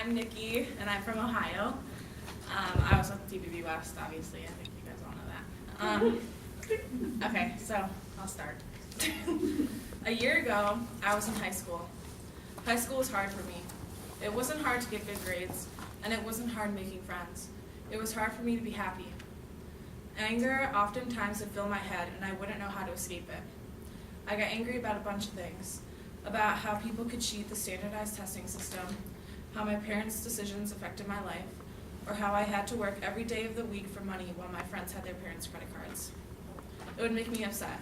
I'm Nikki, and I'm from Ohio. I was with DBB West, obviously. I think you guys all know that. Okay, so I'll start. A year ago, I was in high school. High school was hard for me. It wasn't hard to get good grades, and it wasn't hard making friends. It was hard for me to be happy. Anger oftentimes would fill my head, and I wouldn't know how to escape it. I got angry about a bunch of things, about how people could cheat the standardized testing system, how my parents' decisions affected my life, or how I had to work every day of the week for money while my friends had their parents' credit cards. It would make me upset.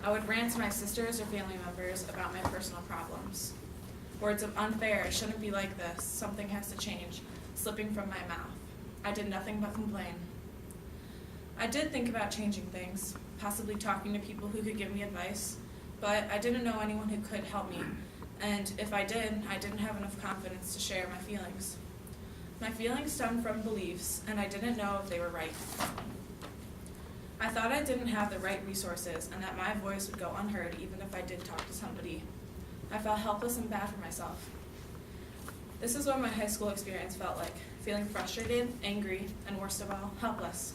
I would rant to my sisters or family members about my personal problems. Words of unfair, it shouldn't be like this, something has to change, slipping from my mouth. I did nothing but complain. I did think about changing things, possibly talking to people who could give me advice, but I didn't know anyone who could help me, and if I did, I didn't have enough confidence to share my feelings. My feelings stemmed from beliefs, and I didn't know if they were right. I thought I didn't have the right resources and that my voice would go unheard even if I did talk to somebody. I felt helpless and bad for myself. This is what my high school experience felt like, feeling frustrated, angry, and worst of all, helpless.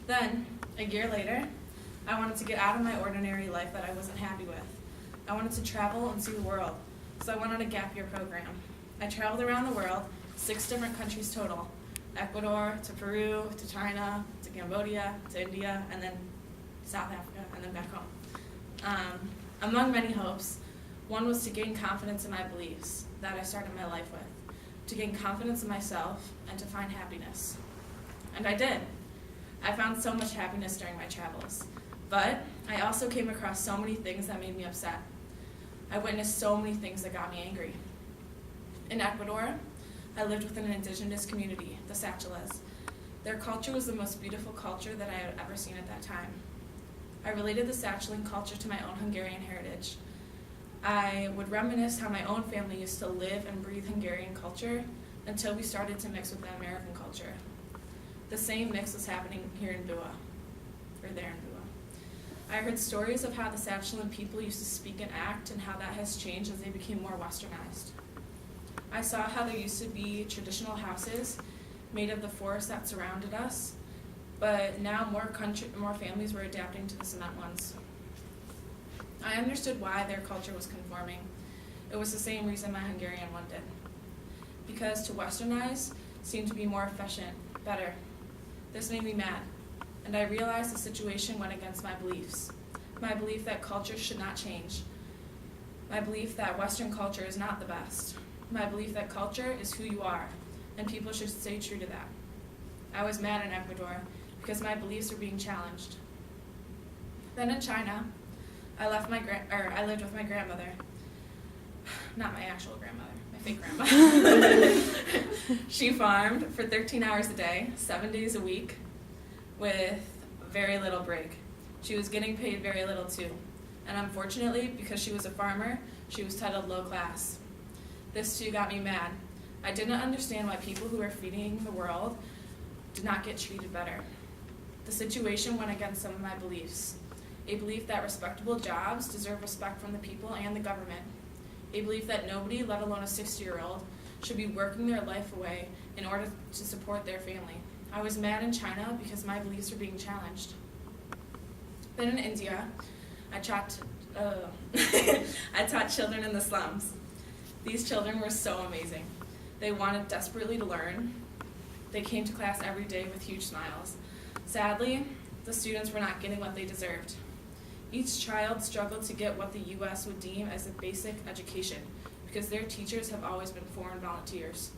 Then, a year later, I wanted to get out of my ordinary life that I wasn't happy with. I wanted to travel and see the world, so I went on a gap year program. I traveled around the world, 6 different countries total, Ecuador to Peru to China to Cambodia to India and then South Africa and then back home. Among many hopes, one was to gain confidence in my beliefs that I started my life with, to gain confidence in myself and to find happiness. And I did. I found so much happiness during my travels, but I also came across so many things that made me upset. I witnessed so many things that got me angry. In Ecuador, I lived within an indigenous community, the Sacheles. Their culture was the most beautiful culture that I had ever seen at that time. I related the Sachelan culture to my own Hungarian heritage. I would reminisce how my own family used to live and breathe Hungarian culture until we started to mix with the American culture. The same mix was happening here in Bua, or there in Bua. I heard stories of how the Sachelan people used to speak and act and how that has changed as they became more westernized. I saw how there used to be traditional houses made of the forest that surrounded us, but now more families were adapting to the cement ones. I understood why their culture was conforming. It was the same reason my Hungarian one did. Because to westernize seemed to be more efficient, better. This made me mad, and I realized the situation went against my beliefs. My belief that culture should not change. My belief that Western culture is not the best. My belief that culture is who you are, and people should stay true to that. I was mad in Ecuador because my beliefs were being challenged. Then in China, I lived with my grandmother. Not my actual grandmother, my fake grandma. She farmed for 13 hours a day, 7 days a week, with very little break. She was getting paid very little too. And unfortunately, because she was a farmer, she was titled low class. This too got me mad. I didn't understand why people who were feeding the world did not get treated better. The situation went against some of my beliefs. A belief that respectable jobs deserve respect from the people and the government. A belief that nobody, let alone a 60-year-old, should be working their life away in order to support their family. I was mad in China because my beliefs were being challenged. Then in India, I taught children in the slums. These children were so amazing. They wanted desperately to learn. They came to class every day with huge smiles. Sadly, the students were not getting what they deserved. Each child struggled to get what the U.S. would deem as a basic education because their teachers have always been foreign volunteers.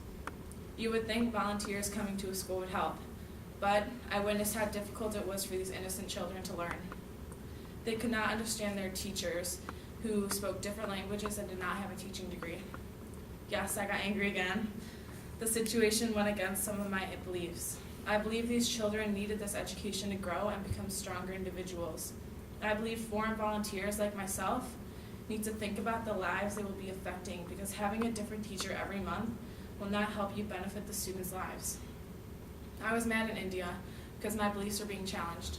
You would think volunteers coming to a school would help, but I witnessed how difficult it was for these innocent children to learn. They could not understand their teachers who spoke different languages and did not have a teaching degree. Yes, I got angry again. The situation went against some of my beliefs. I believe these children needed this education to grow and become stronger individuals. I believe foreign volunteers like myself need to think about the lives they will be affecting because having a different teacher every month will not help you benefit the students' lives. I was mad in India because my beliefs were being challenged.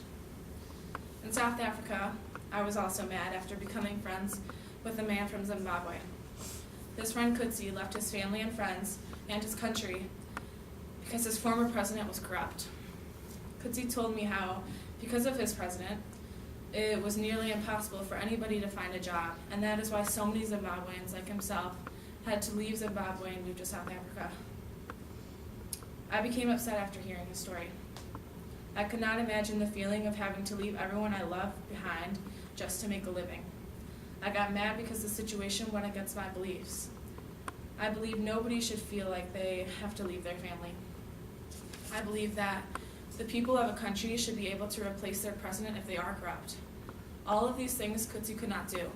In South Africa, I was also mad after becoming friends with a man from Zimbabwe. This friend Kutsi left his family and friends and his country because his former president was corrupt. Kutsi told me how, because of his president, it was nearly impossible for anybody to find a job, and that is why so many Zimbabweans like himself had to leave Zimbabwe and move to South Africa. I became upset after hearing his story. I could not imagine the feeling of having to leave everyone I loved behind just to make a living. I got mad because the situation went against my beliefs. I believe nobody should feel like they have to leave their family. I believe that the people of a country should be able to replace their president if they are corrupt. All of these things Kutsi could not do.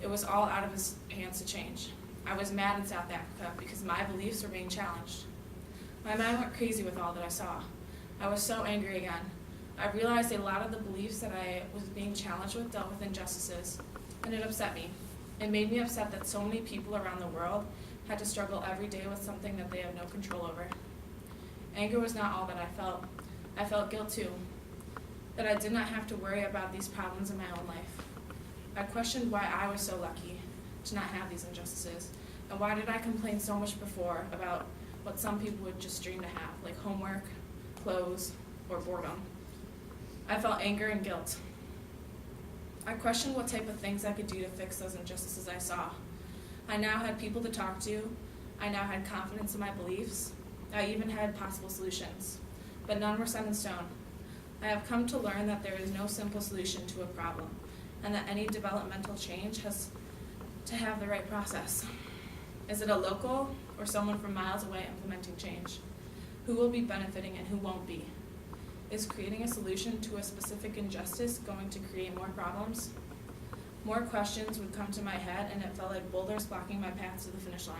It was all out of his hands to change. I was mad in South Africa because my beliefs were being challenged. My mind went crazy with all that I saw. I was so angry again. I realized a lot of the beliefs that I was being challenged with dealt with injustices, and it upset me. It made me upset that so many people around the world had to struggle every day with something that they have no control over. Anger was not all that I felt. I felt guilt too, that I did not have to worry about these problems in my own life. I questioned why I was so lucky to not have these injustices, and why did I complain so much before about what some people would just dream to have, like homework, clothes, or boredom. I felt anger and guilt. I questioned what type of things I could do to fix those injustices I saw. I now had people to talk to. I now had confidence in my beliefs. I even had possible solutions, but none were set in stone. I have come to learn that there is no simple solution to a problem, and that any developmental change has to have the right process. Is it a local or someone from miles away implementing change? Who will be benefiting and who won't be? Is creating a solution to a specific injustice going to create more problems? More questions would come to my head, and it felt like boulders blocking my path to the finish line.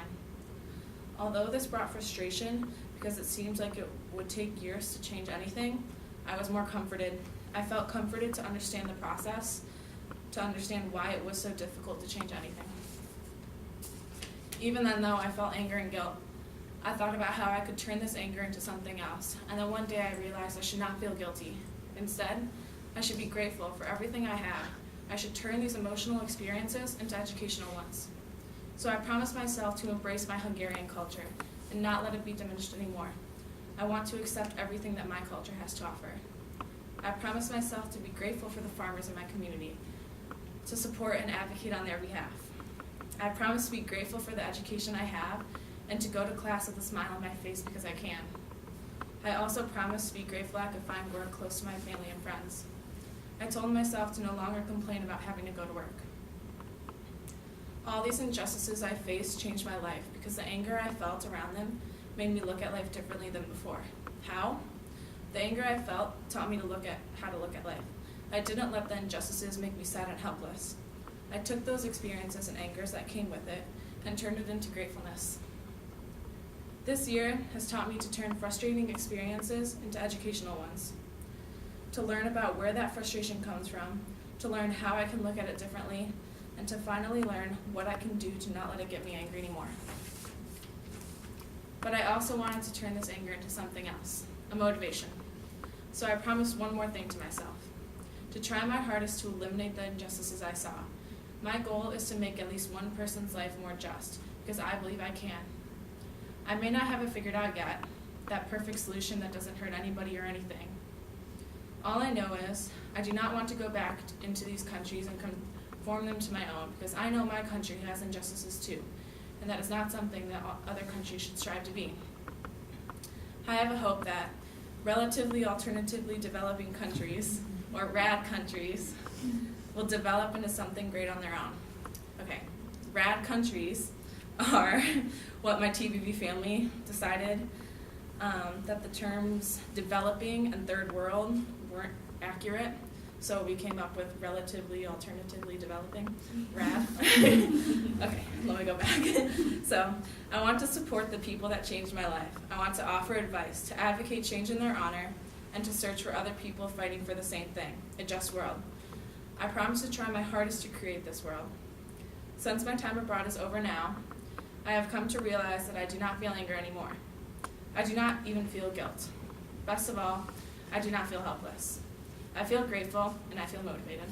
Although this brought frustration because it seems like it would take years to change anything, I was more comforted. I felt comforted to understand the process, to understand why it was so difficult to change anything. Even then, though, I felt anger and guilt. I thought about how I could turn this anger into something else, and then one day I realized I should not feel guilty. Instead, I should be grateful for everything I have. I should turn these emotional experiences into educational ones. So I promised myself to embrace my Hungarian culture and not let it be diminished anymore. I want to accept everything that my culture has to offer. I promised myself to be grateful for the farmers in my community, to support and advocate on their behalf. I promise to be grateful for the education I have and to go to class with a smile on my face because I can. I also promise to be grateful I could find work close to my family and friends. I told myself to no longer complain about having to go to work. All these injustices I faced changed my life because the anger I felt around them made me look at life differently than before. How? The anger I felt taught me to look at how to look at life. I didn't let the injustices make me sad and helpless. I took those experiences and angers that came with it and turned it into gratefulness. This year has taught me to turn frustrating experiences into educational ones, to learn about where that frustration comes from, to learn how I can look at it differently, and to finally learn what I can do to not let it get me angry anymore. But I also wanted to turn this anger into something else, a motivation. So I promised one more thing to myself, to try my hardest to eliminate the injustices I saw. My goal is to make at least one person's life more just, because I believe I can. I may not have it figured out yet, that perfect solution that doesn't hurt anybody or anything. All I know is I do not want to go back into these countries and conform them to my own, because I know my country has injustices too, and that is not something that other countries should strive to be. I have a hope that relatively alternatively developing countries, or RAD countries, will develop into something great on their own. Okay, RAD countries are what my TBV family decided that the terms developing and third world weren't accurate, so we came up with relatively alternatively developing, RAD. Okay, let me go back. So I want to support the people that changed my life. I want to offer advice, to advocate change in their honor, and to search for other people fighting for the same thing, a just world. I promise to try my hardest to create this world. Since my time abroad is over now, I have come to realize that I do not feel anger anymore. I do not even feel guilt. Best of all, I do not feel helpless. I feel grateful and I feel motivated.